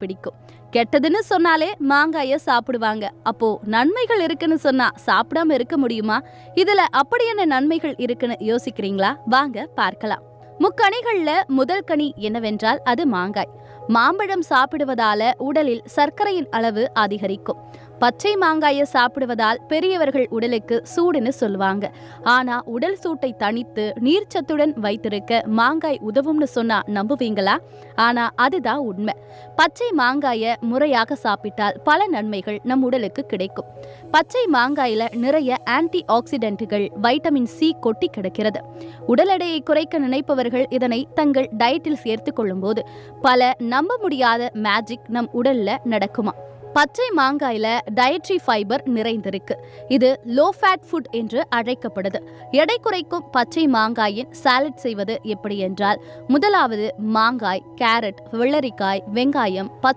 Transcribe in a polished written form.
பிடிக்கும். கெட்டதுன்னு சொன்னாலே மாங்காய சாப்பிடுவாங்க. அப்போ நன்மைகள் இருக்குன்னு சொன்னா சாப்பிடாம இருக்க முடியுமா? இதுல அப்படி என்ன நன்மைகள் இருக்குன்னு யோசிக்கிறீங்களா? வாங்க பார்க்கலாம். முக்கணிகள்ல முதல் கனி என்னவென்றால் அது மாங்காய். மாம்பழம் சாப்பிடுவதால உடலில் சர்க்கரையின் அளவு அதிகரிக்கும். பச்சை மாங்காயை சாப்பிடுவதால் பெரியவர்கள் உடலுக்கு சூடுன்னு சொல்லுவாங்க. ஆனா உடல் சூட்டை தணித்து நீர்ச்சத்துடன் வைத்திருக்க மாங்காய் உதவும்னு சொன்னா நம்புவீங்களா? ஆனா அதுதான் உண்மை. பச்சை மாங்காயை முறையாக சாப்பிட்டால் பல நன்மைகள் நம் உடலுக்கு கிடைக்கும். பச்சை மாங்காயில நிறைய ஆன்டி ஆக்சிடென்ட்டுகள், வைட்டமின் சி கொட்டி கிடக்கிறது. உடல் எடையை குறைக்க நினைப்பவர்கள் இதனை தங்கள் டயட்டில் சேர்த்து கொள்ளும் போது பல நம்ப முடியாத மேஜிக் நம் உடல்ல நடக்குமா? பச்சை மாங்காயில டயட்ரி ஃபைபர் நிறைந்திருக்கு. இது லோ ஃபேட் ஃபுட் என்று அழைக்கப்படுது. எடை குறைக்கும் பச்சை மாங்காயின் சாலட் செய்வது எப்படி என்றால், முதலாவது மாங்காய், கேரட், வெள்ளரிக்காய், வெங்காயம்,